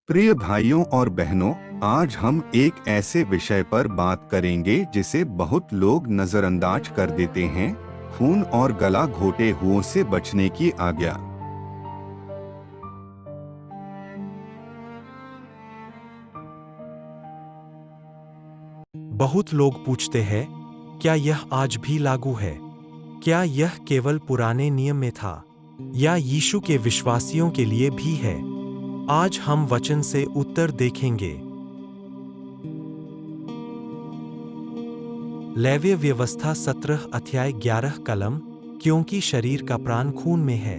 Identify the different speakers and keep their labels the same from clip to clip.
Speaker 1: प्रिय भाइयों और बहनों, आज हम एक ऐसे विषय पर बात करेंगे जिसे बहुत लोग नजरअंदाज कर देते हैं। खून और गला घोटे हुओं से बचने की आज्ञा।
Speaker 2: बहुत लोग पूछते हैं, क्या यह आज भी लागू है? क्या यह केवल पुराने नियम में था, या यीशु के विश्वासियों के लिए भी है? आज हम वचन से उत्तर देखेंगे। लेव्य व्यवस्था 17 अध्याय 11 कलम, क्योंकि शरीर का प्राण खून में है।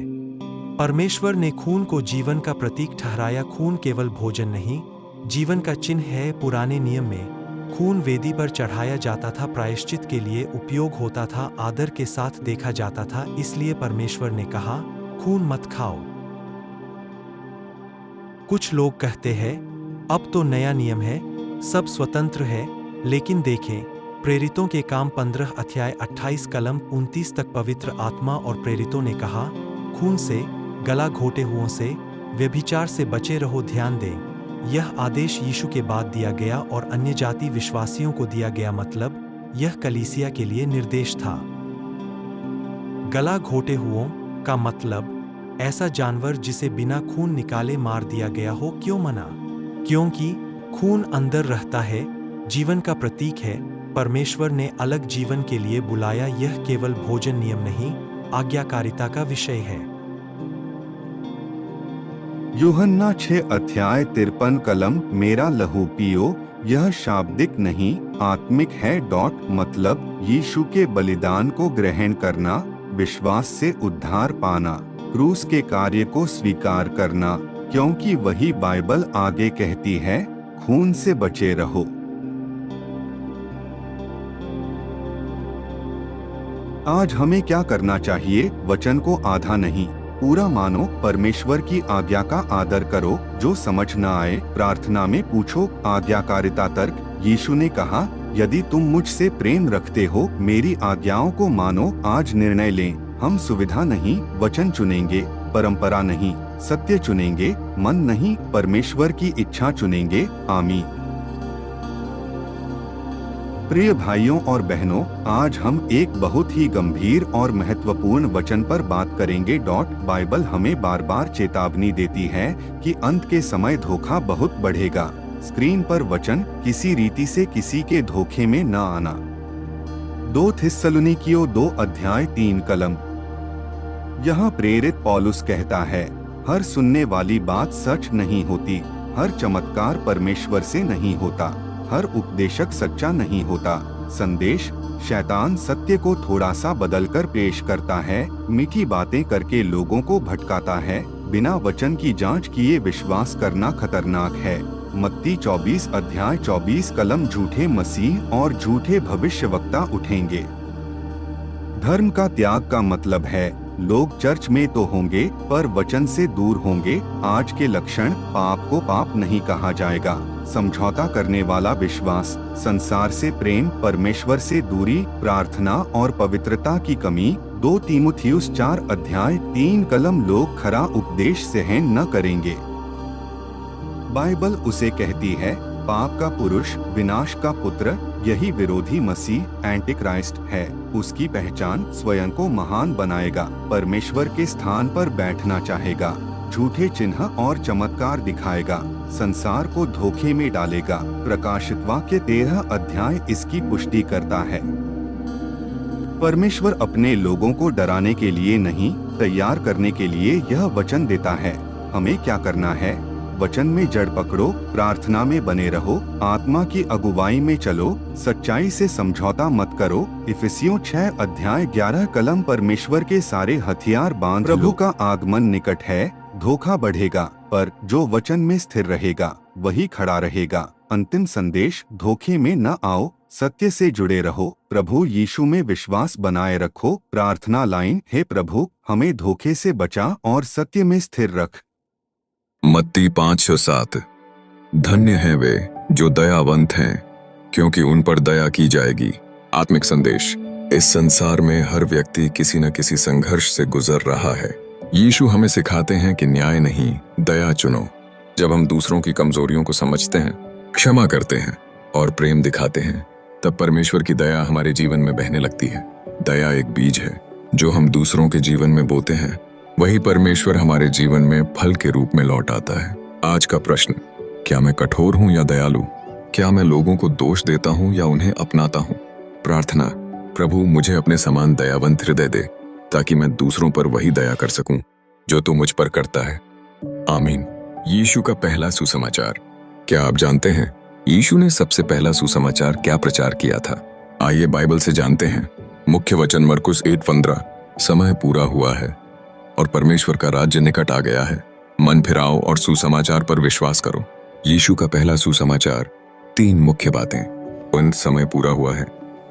Speaker 2: परमेश्वर ने खून को जीवन का प्रतीक ठहराया। खून केवल भोजन नहीं, जीवन का चिन्ह है। पुराने नियम में खून वेदी पर चढ़ाया जाता था, प्रायश्चित के लिए उपयोग होता था, आदर के साथ देखा जाता था। इसलिए परमेश्वर ने कहा, खून मत खाओ। कुछ लोग कहते हैं, अब तो नया नियम है, सब स्वतंत्र है। लेकिन देखें, प्रेरितों के काम 15 अध्याय 28 कलम 29 तक पवित्र आत्मा और प्रेरितों ने कहा, खून से, गला घोटे हुओं से, व्यभिचार से बचे रहो। ध्यान दें, यह आदेश यीशु के बाद दिया गया और अन्य जाति विश्वासियों को दिया गया। मतलब यह कलीसिया के लिए निर्देश था। गला घोटे हुओं का मतलब ऐसा जानवर जिसे बिना खून निकाले मार दिया गया हो। क्यों मना? क्योंकि खून अंदर रहता है, जीवन का प्रतीक है। परमेश्वर ने अलग जीवन के लिए बुलाया। यह केवल भोजन नियम नहीं, आज्ञाकारिता का विषय है।
Speaker 1: यूहन्ना 6 अध्याय 53 कलम, मेरा लहू पियो। यह शाब्दिक नहीं, आत्मिक है। मतलब यीशु के बलिदान को ग्रहण करना, विश्वास से उद्धार पाना, क्रूस के कार्य को स्वीकार करना, क्योंकि वही बाइबल आगे कहती है, खून से बचे रहो। आज हमें क्या करना चाहिए? वचन को आधा नहीं, पूरा मानो। परमेश्वर की आज्ञा का आदर करो। जो समझ न आए, प्रार्थना में पूछो। आज्ञाकारिता तर्क। यीशु ने कहा, यदि तुम मुझसे प्रेम रखते हो, मेरी आज्ञाओं को मानो। आज निर्णय लें। हम सुविधा नहीं, वचन चुनेंगे। परंपरा नहीं, सत्य चुनेंगे। मन नहीं, परमेश्वर की इच्छा चुनेंगे। आमीन। प्रिय भाइयों और बहनों, आज हम एक बहुत ही गंभीर और महत्वपूर्ण वचन पर बात करेंगे। बाइबल हमें बार बार चेतावनी देती है कि अंत के समय धोखा बहुत बढ़ेगा। स्क्रीन पर वचन, किसी रीति से किसी के धोखे में न आना। 2 थिस्सलुनीकियों 2 अध्याय 3 कलम। यहाँ प्रेरित पौलुस कहता है, हर सुनने वाली बात सच नहीं होती, हर चमत्कार परमेश्वर से नहीं होता, हर उपदेशक सच्चा नहीं होता। संदेश, शैतान सत्य को थोड़ा सा बदलकर पेश करता है, मीठी बातें करके लोगों को भटकाता है। बिना वचन की जांच किए विश्वास करना खतरनाक है। मत्ती 24 अध्याय 24 कलम, झूठे मसीह और झूठे भविष्यवक्ता उठेंगे। धर्म का त्याग का मतलब है, लोग चर्च में तो होंगे पर वचन से दूर होंगे। आज के लक्षण, पाप को पाप नहीं कहा जाएगा। समझौता करने वाला विश्वास, संसार से प्रेम, परमेश्वर से दूरी, प्रार्थना और पवित्रता की कमी। 2 तीमुथियुस 4 अध्याय 3 कलम, लोग खरा उपदेश सहन न करेंगे। बाइबल उसे कहती है, पाप का पुरुष, विनाश का पुत्र। यही विरोधी मसीह, एंटीक्राइस्ट है। उसकी पहचान स्वयं को महान बनाएगा, परमेश्वर के स्थान पर बैठना चाहेगा, झूठे चिन्ह और चमत्कार दिखाएगा, संसार को धोखे में डालेगा। प्रकाशित वाक्य 13 अध्याय इसकी पुष्टि करता है। परमेश्वर अपने लोगों को डराने के लिए नहीं, तैयार करने के लिए यह वचन देता है। हमें क्या करना है? वचन में जड़ पकड़ो, प्रार्थना में बने रहो, आत्मा की अगुवाई में चलो, सच्चाई से समझौता मत करो। इफिसियों 6 अध्याय 11 कलम, परमेश्वर के सारे हथियार बांध। प्रभु का आगमन निकट है। धोखा बढ़ेगा, पर जो वचन में स्थिर रहेगा वही खड़ा रहेगा। अंतिम संदेश, धोखे में न आओ, सत्य से जुड़े रहो, प्रभु यीशु में विश्वास बनाए रखो। प्रार्थना लाइन, हे प्रभु, हमें धोखे से बचा और सत्य में स्थिर रख।
Speaker 3: मत्ती 5:7। धन्य हैं वे जो दयावंत हैं, क्योंकि उन पर दया की जाएगी। आत्मिक संदेश, इस संसार में हर व्यक्ति किसी न किसी संघर्ष से गुजर रहा है। यीशु हमें सिखाते हैं कि न्याय नहीं, दया चुनो। जब हम दूसरों की कमजोरियों को समझते हैं, क्षमा करते हैं और प्रेम दिखाते हैं, तब परमेश्वर की दया हमारे जीवन में बहने लगती है। दया एक बीज है जो हम दूसरों के जीवन में बोते हैं, वही परमेश्वर हमारे जीवन में फल के रूप में लौट आता है। आज का प्रश्न, क्या मैं कठोर हूं या दयालु? क्या मैं लोगों को दोष देता हूं या उन्हें अपनाता हूं? प्रार्थना, प्रभु मुझे अपने समान दयावंत हृदय दे, ताकि मैं दूसरों पर वही दया कर सकूं जो तू मुझ पर करता है। आमीन। यीशु का पहला सुसमाचार। क्या आप जानते हैं यीशु ने सबसे पहला सुसमाचार क्या प्रचार किया था? आइए बाइबल से जानते हैं। मुख्य वचन मरकुस 8:15। समय पूरा हुआ है और परमेश्वर का राज्य निकट आ गया है। मन फिराओ और सुसमाचार पर विश्वास करो। यीशु का पहला सुसमाचार 3 मुख्य बातें। उन समय पूरा हुआ है,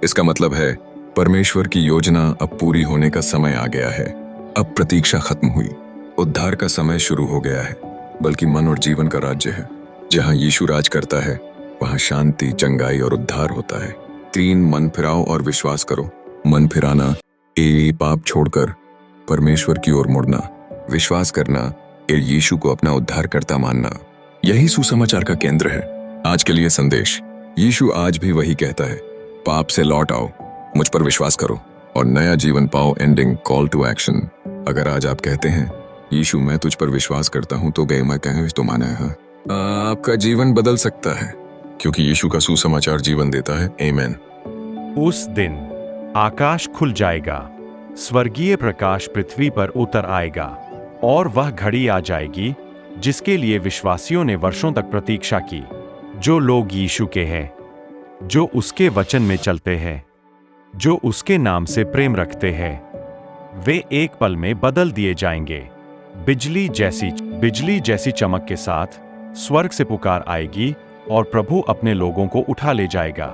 Speaker 3: इसका मतलब है परमेश्वर की योजना अब पूरी होने का समय आ गया है। अब प्रतीक्षा खत्म हुई, उद्धार का समय शुरू हो गया है। बल्कि मन और जीवन का राज्य है। जहां यीशु राज करता है वहां शांति, चंगाई और उद्धार होता है। 3 मन फिराओ और विश्वास करो। मन फिराना, पाप छोड़कर परमेश्वर की ओर मुड़ना। विश्वास करना, यीशु को अपना उद्धारकर्ता मानना। यही सुसमाचार का केंद्र है। आज के लिए संदेश, यीशु आज भी वही कहता है, पाप से लौट आओ, मुझ पर विश्वास करो और नया जीवन पाओ। Ending call to action. अगर आज आप कहते हैं यीशु मैं तुझ पर विश्वास करता हूं, तो गए मैं कहें तो माना है, आपका जीवन बदल सकता है, क्योंकि यीशु का सुसमाचार जीवन देता है। आमीन।
Speaker 4: उस दिन आकाश खुल जाएगा, स्वर्गीय प्रकाश पृथ्वी पर उतर आएगा और वह घड़ी आ जाएगी जिसके लिए विश्वासियों ने वर्षों तक प्रतीक्षा की। जो लोग यीशु के हैं, जो उसके वचन में चलते हैं, जो उसके नाम से प्रेम रखते हैं, वे एक पल में बदल दिए जाएंगे। बिजली जैसी चमक के साथ स्वर्ग से पुकार आएगी और प्रभु अपने लोगों को उठा ले जाएगा।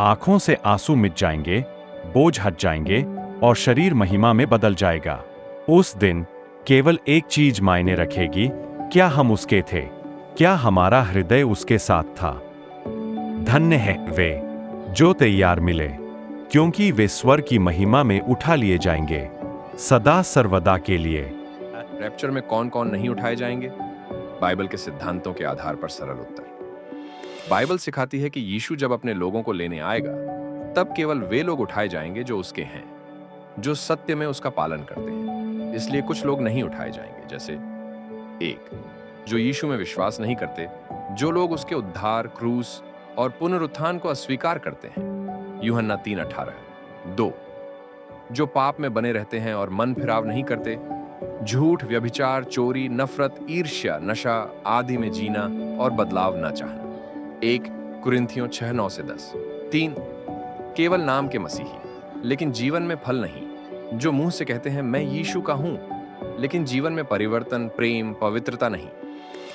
Speaker 4: आंखों से आंसू मिट जाएंगे, बोझ हट जाएंगे और शरीर महिमा में बदल जाएगा। उस दिन केवल एक चीज मायने रखेगी, क्या हम उसके थे? क्या हमारा हृदय उसके साथ था? धन्य है वे जो तैयार मिले, क्योंकि वे स्वर्ग की महिमा में उठा लिए जाएंगे सदा सर्वदा के लिए।
Speaker 5: रैप्चर में कौन कौन नहीं उठाए जाएंगे? बाइबल के सिद्धांतों के आधार पर सरल उत्तर। बाइबल सिखाती है कि यीशु जब अपने लोगों को लेने आएगा, तब केवल वे लोग उठाए जाएंगे जो उसके हैं, जो सत्य में उसका पालन करते हैं। इसलिए कुछ लोग नहीं उठाए जाएंगे, जैसे 1, जो यीशु में विश्वास नहीं करते, जो लोग उसके उद्धार, क्रूस और पुनरुत्थान को अस्वीकार करते हैं, यूहन्ना 3:18। 2, जो पाप में बने रहते हैं और मन फिराव नहीं करते, झूठ, व्यभिचार, चोरी, नफरत, ईर्ष्या, नशा आदि में जीना और बदलाव न चाहना। 1 कुरिन्थियों 6:9-10। 3, केवल नाम के मसीही लेकिन जीवन में फल नहीं, जो मुंह से कहते हैं मैं यीशु का हूं, लेकिन जीवन में परिवर्तन, प्रेम, पवित्रता नहीं।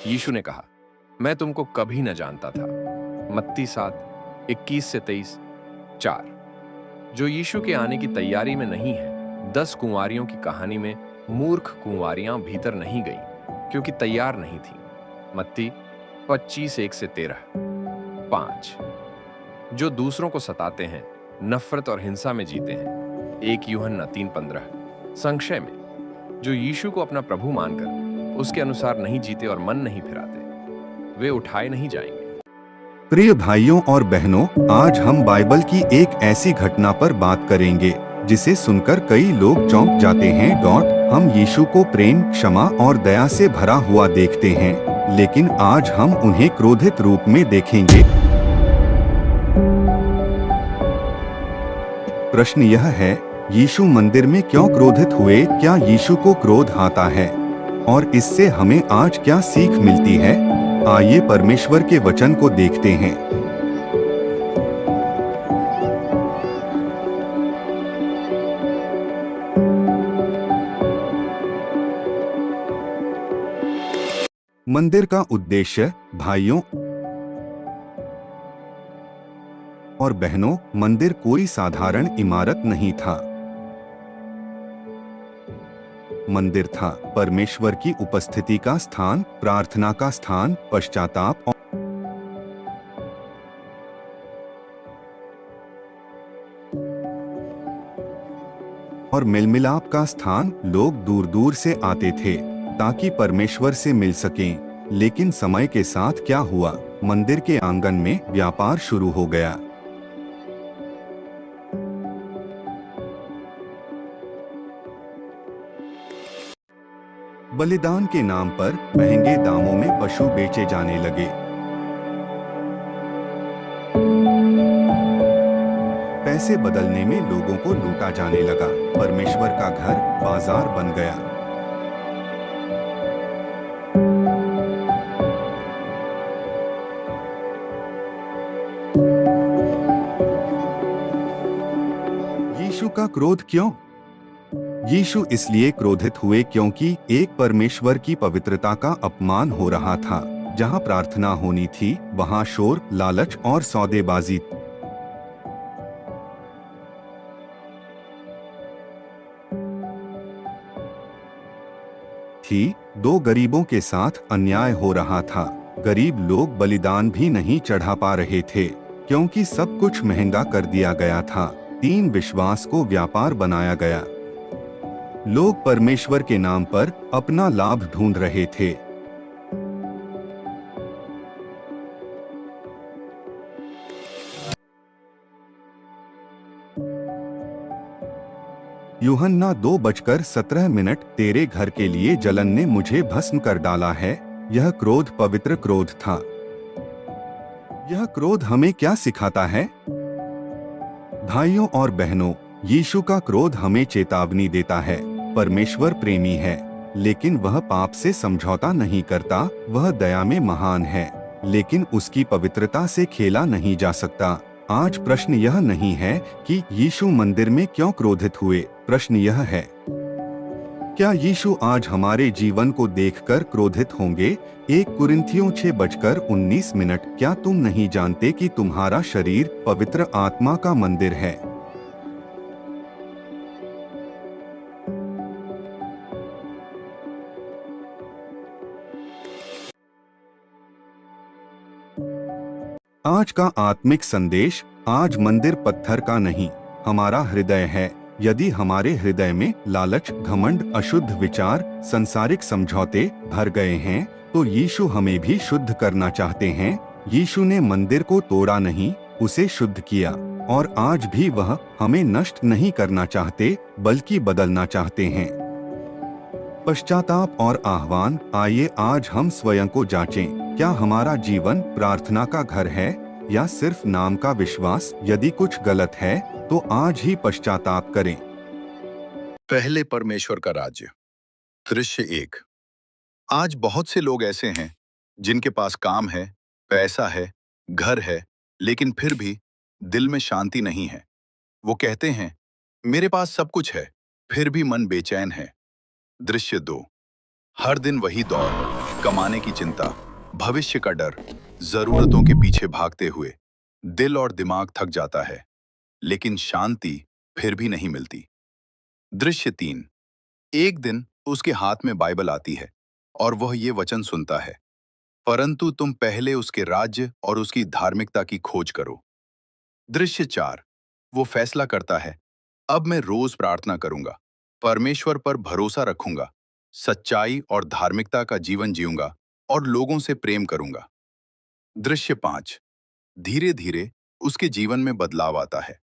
Speaker 5: यीशु ने कहा, मैं तुमको कभी न जानता था। मत्ती 7:21-23। 4, जो यीशु के आने की तैयारी में नहीं है। 10 कुंवारियों की कहानी में मूर्ख कुंवारियां भीतर नहीं गईं क्योंकि तैयार नहीं थी। मत्ती 25:1-13। 5, जो दूसरों को सताते हैं, नफरत और हिंसा में जीते हैं। 1 यूहन्ना 3:15। संक्षय में, जो यीशु को अपना प्रभु मानकर उसके अनुसार नहीं जीते और मन नहीं फिराते, वे उठाए नहीं जाएंगे।
Speaker 1: प्रिय भाइयों और बहनों, आज हम बाइबल की एक ऐसी घटना पर बात करेंगे जिसे सुनकर कई लोग चौंक जाते हैं। हम यीशु को प्रेम, क्षमा और दया से भरा हुआ देखते हैं, लेकिन आज हम उन्हें क्रोधित रूप में देखेंगे। प्रश्न यह है, यीशु मंदिर में क्यों क्रोधित हुए? क्या यीशु को क्रोध आता है? और इससे हमें आज क्या सीख मिलती है? आइए परमेश्वर के वचन को देखते हैं। मंदिर का उद्देश्य, भाइयों और बहनों, मंदिर कोई साधारण इमारत नहीं था। मंदिर था परमेश्वर की उपस्थिति का स्थान, प्रार्थना का स्थान, पश्चाताप और मेलमिलाप का स्थान। लोग दूर दूर से आते थे ताकि परमेश्वर से मिल सकें। लेकिन समय के साथ क्या हुआ? मंदिर के आंगन में व्यापार शुरू हो गया। बलिदान के नाम पर महंगे दामों में पशु बेचे जाने लगे। पैसे बदलने में लोगों को लूटा जाने लगा। परमेश्वर का घर बाजार बन गया। यीशु का क्रोध क्यों? यीशु इसलिए क्रोधित हुए क्योंकि एक परमेश्वर की पवित्रता का अपमान हो रहा था। जहां प्रार्थना होनी थी, वहां शोर, लालच और सौदेबाजी थी। दो गरीबों के साथ अन्याय हो रहा था। गरीब लोग बलिदान भी नहीं चढ़ा पा रहे थे क्योंकि सब कुछ महंगा कर दिया गया था। 3 विश्वास को व्यापार बनाया गया। लोग परमेश्वर के नाम पर अपना लाभ ढूंढ रहे थे। यूहन्ना 2:17 तेरे घर के लिए जलन ने मुझे भस्म कर डाला है। यह क्रोध पवित्र क्रोध था। यह क्रोध हमें क्या सिखाता है? भाइयों और बहनों, यीशु का क्रोध हमें चेतावनी देता है। परमेश्वर प्रेमी है, लेकिन वह पाप से समझौता नहीं करता। वह दया में महान है, लेकिन उसकी पवित्रता से खेला नहीं जा सकता। आज प्रश्न यह नहीं है कि यीशु मंदिर में क्यों क्रोधित हुए। प्रश्न यह है, क्या यीशु आज हमारे जीवन को देखकर क्रोधित होंगे? 1 कुरिन्थियों 6:19 क्या तुम नहीं जानते कि तुम्हारा शरीर पवित्र आत्मा का मंदिर है? आज का आत्मिक संदेश, आज मंदिर पत्थर का नहीं, हमारा हृदय है। यदि हमारे हृदय में लालच, घमंड, अशुद्ध विचार, संसारिक समझौते भर गए हैं, तो यीशु हमें भी शुद्ध करना चाहते हैं। यीशु ने मंदिर को तोड़ा नहीं, उसे शुद्ध किया, और आज भी वह हमें नष्ट नहीं करना चाहते, बल्कि बदलना चाहते हैं। पश्चाताप और आह्वान। आइए आज हम स्वयं को जांचें। क्या हमारा जीवन प्रार्थना का घर है या सिर्फ नाम का विश्वास? यदि कुछ गलत है तो आज ही पश्चाताप करें।
Speaker 6: पहले परमेश्वर का राज्य। दृश्य 1। आज बहुत से लोग ऐसे हैं जिनके पास काम है, पैसा है, घर है, लेकिन फिर भी दिल में शांति नहीं है। वो कहते हैं, मेरे पास सब कुछ है, फिर भी मन बेचैन है। दृश्य 2। हर दिन वही दौड़, कमाने की चिंता, भविष्य का डर, जरूरतों के पीछे भागते हुए दिल और दिमाग थक जाता है, लेकिन शांति फिर भी नहीं मिलती। दृश्य 3। एक दिन उसके हाथ में बाइबल आती है और वह ये वचन सुनता है, परंतु तुम पहले उसके राज्य और उसकी धार्मिकता की खोज करो। दृश्य 4। वो फैसला करता है, अब मैं रोज प्रार्थना करूंगा, परमेश्वर पर भरोसा रखूंगा, सच्चाई और धार्मिकता का जीवन जीऊंगा और लोगों से प्रेम करूंगा। दृश्य 5। धीरे धीरे उसके जीवन में बदलाव आता है।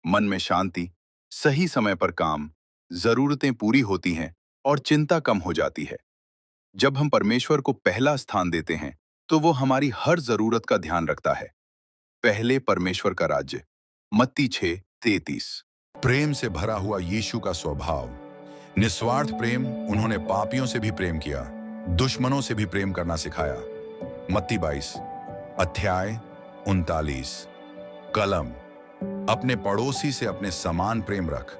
Speaker 6: मन में शांति, सही समय पर काम, जरूरतें पूरी होती हैं और चिंता कम हो जाती है। जब हम परमेश्वर को पहला स्थान देते हैं, तो वो हमारी हर जरूरत का ध्यान रखता है। पहले परमेश्वर का राज्य। मत्ती 6:33।
Speaker 7: प्रेम से भरा हुआ यीशु का स्वभाव, निस्वार्थ प्रेम। उन्होंने पापियों से भी प्रेम किया, दुश्मनों से भी प्रेम करना सिखाया। मत्ती 22:39। कलम। अपने पड़ोसी से अपने समान प्रेम रख।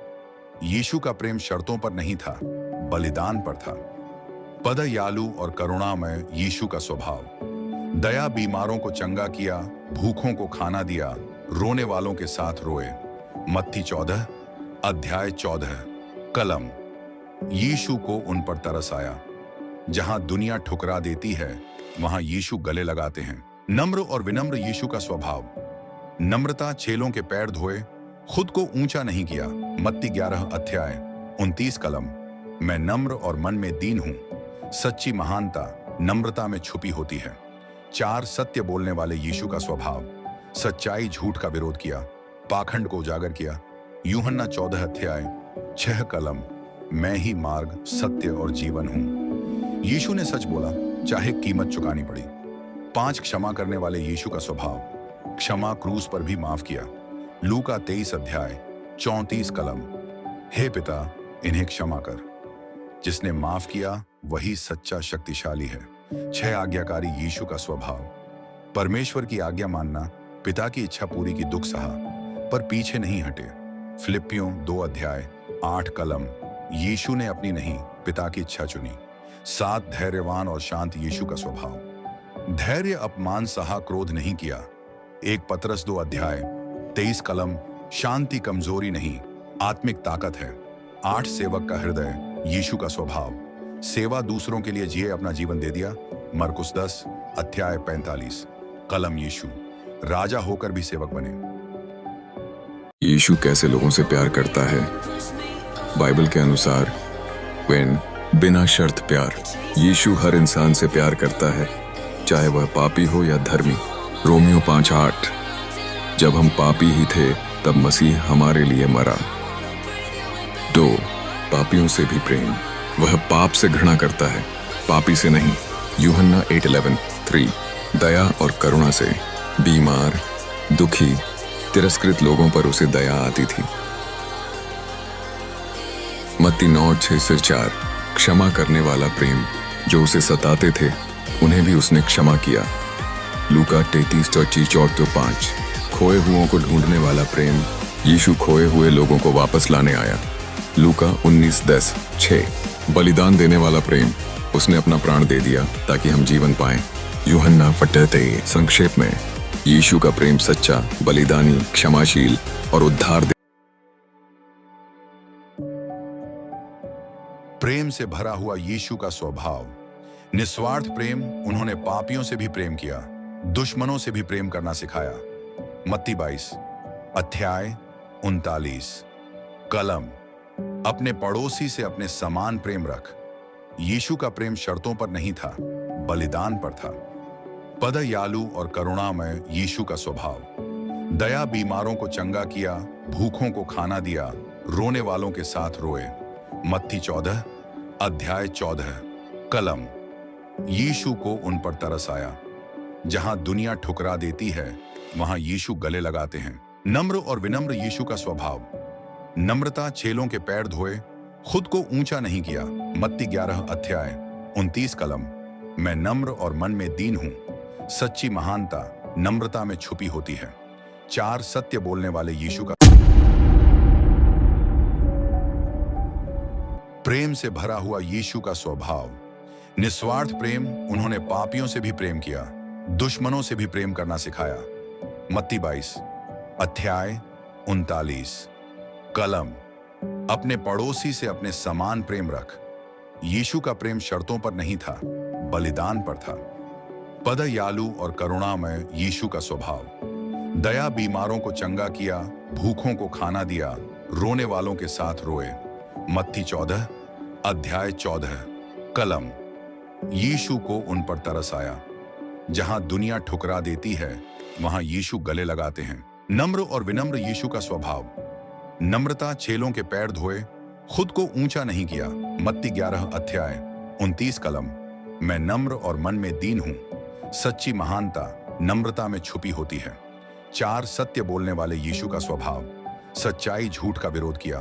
Speaker 7: यीशु का प्रेम शर्तों पर नहीं था, बलिदान पर था। पदयालु और करुणामय यीशु का स्वभाव। दया बीमारों को चंगा किया, भूखों को खाना दिया, रोने वालों के साथ रोए। मत्ती 14:14। कलम। यीशु को उन पर तरस आया। जहां दुनिया ठुकरा देती है, वहां यीशु गले लगाते हैं। नम्र और विनम्र यीशु का स्वभाव। नम्रता, चेलों के पैर धोए, खुद को ऊंचा नहीं किया। मत्ती 11:29। कलम। मैं नम्र और मन में दीन हूं। सच्ची महानता नम्रता में छुपी होती है। 4 सत्य बोलने वाले यीशु का स्वभाव। सच्चाई झूठ का विरोध किया, पाखंड को उजागर किया। यूहन्ना 14 अध्याय 6 कलम, मैं ही मार्ग, सत्य और जीवन हूं। यीशु ने सच बोला, चाहे कीमत चुकानी पड़ी। 5 क्षमा करने वाले यीशु का स्वभाव। क्षमा क्रूस पर भी माफ किया। लूका 23 अध्याय 34 कलम, हे पिता इन्हें क्षमा कर। जिसने माफ किया वही सच्चा शक्तिशाली है। 6 आज्ञाकारी यीशु का स्वभाव। परमेश्वर की आज्ञा मानना, पिता की इच्छा पूरी की दुख सहा पर पीछे नहीं हटे। फिलिप्पियों 2 अध्याय 8 कलम, यीशु ने अपनी नहीं पिता की इच्छा चुनी। 7 धैर्यवान और शांत यीशु का स्वभाव। धैर्य अपमान सहा, क्रोध नहीं किया। 1 पतरस 2 अध्याय 23 कलम, शांति कमजोरी नहीं आत्मिक ताकत है। 8 सेवक का हृदय यीशु का स्वभाव। सेवा, दूसरों के लिए जिए, अपना जीवन दे दिया। मरकुस 10 अध्याय 45 कलम, यीशु राजा होकर भी सेवक बने।
Speaker 3: यीशु कैसे लोगों से प्यार करता है? बाइबल के अनुसार बिना शर्त प्यार। यीशु हर इंसान से प्यार करता है, चाहे वह पापी हो या धर्मी। रोमियो 5:8, जब हम पापी ही थे तब मसीह हमारे लिए मरा। 2 पापियों से भी प्रेम। वह पाप से घृणा करता है, पापी से नहीं। यूहन्ना 8:11। 3 दया और करुणा से। बीमार, दुखी, तिरस्कृत लोगों पर उसे दया आती थी। मत्ती 9:6-4 क्षमा करने वाला प्रेम। जो उसे सताते थे उन्हें भी उसने क्षमा किया। लूका 33:34-5 खोए हुओं को ढूंढने वाला प्रेम। यीशु खोए हुए लोगों को वापस लाने आया। लूका 19:10-6 बलिदान देने वाला प्रेम। उसने अपना प्राण दे दिया ताकि हम जीवन पाएं। यूहन्ना 8:23 संक्षेप में, यीशु का प्रेम सच्चा, बलिदानी, क्षमाशील और उद्धार
Speaker 7: प्रेम से भरा हुआ यीशु का स्वभाव। निस्वार्थ प्रेम। उन्होंने पापियों से भी प्रेम किया, दुश्मनों से भी प्रेम करना सिखाया। मत्ती 22 अध्याय 39 कलम, अपने पड़ोसी से अपने समान प्रेम रख। यीशु का प्रेम शर्तों पर नहीं था, बलिदान पर था। पदयालु और करुणामय यीशु का स्वभाव। दया, बीमारों को चंगा किया, भूखों को खाना दिया, रोने वालों के साथ रोए। मत्ती 14 अध्याय 14 कलम, यीशु को उन पर तरस आया। जहां दुनिया ठुकरा देती है वहां यीशु गले लगाते हैं। नम्र और विनम्र यीशु का स्वभाव। नम्रता, चेलों के पैर धोए, खुद को ऊंचा नहीं किया। मत्ती 11 अध्याय 29 कलम, मैं नम्र और मन में दीन हूं। सच्ची महानता नम्रता में छुपी होती है। 4 सत्य बोलने वाले यीशु का प्रेम से भरा हुआ यीशु का स्वभाव। निस्वार्थ प्रेम। उन्होंने पापियों से भी प्रेम किया, दुश्मनों से भी प्रेम करना सिखाया। मत्ती 22 अध्याय 39 कलम, अपने पड़ोसी से अपने समान प्रेम रख। यीशु का प्रेम शर्तों पर नहीं था, बलिदान पर था। पदयालु और करुणामय यीशु का स्वभाव। दया, बीमारों को चंगा किया, भूखों को खाना दिया, रोने वालों के साथ रोए। मत्ती 14 अध्याय 14 कलम, यीशु को उन पर तरस आया। जहां दुनिया ठुकरा देती है वहां यीशु गले लगाते हैं। नम्र और विनम्र यीशु का स्वभाव। नम्रता, चेलों के पैर धोए, खुद को ऊंचा नहीं किया। मत्ती 11 अध्याय 29 कलम, मैं नम्र और मन में दीन हूं। सच्ची महानता नम्रता में छुपी होती है। 4 सत्य बोलने वाले यीशु का स्वभाव। सच्चाई झूठ का विरोध किया,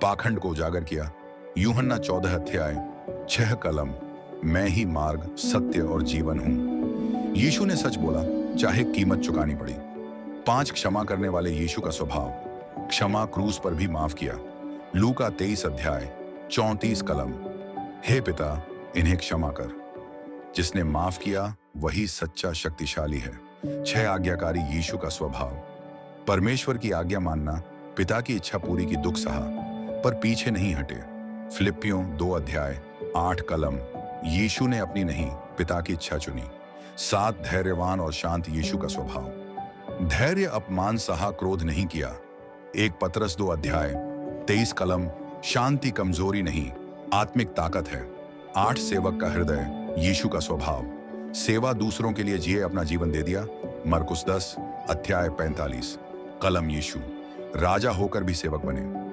Speaker 7: पाखंड को उजागर किया। यूहन्ना 14 अध्याय 6 कलम, मैं ही मार्ग, सत्य और जीवन हूं। यीशु ने सच बोला, चाहे कीमत चुकानी पड़ी। 5 क्षमा करने वाले यीशु का स्वभाव। क्षमा, क्रूस पर भी माफ किया। लूका 23 अध्याय 34 कलम, हे पिता इन्हें क्षमा कर। जिसने माफ किया वही सच्चा शक्तिशाली है। 6 आज्ञाकारी यीशु का स्वभाव। परमेश्वर की आज्ञा मानना, पिता की इच्छा पूरी की दुख सहा पर पीछे नहीं हटे। फिलिप्पियों 2 अध्याय 8 कलम, यीशु ने अपनी नहीं पिता की इच्छा चुनी। 7 धैर्यवान और शांत यीशु का स्वभाव। धैर्य, अपमान सहा, क्रोध नहीं किया। 1 पतरस 2 अध्याय 23 कलम, शांति कमजोरी नहीं आत्मिक ताकत है। 8 सेवक का हृदय यीशु का स्वभाव, सेवा, दूसरों के लिए जिए, अपना जीवन दे दिया। मरकुस 10 अध्याय 45। कलम यीशु राजा होकर भी सेवक बने।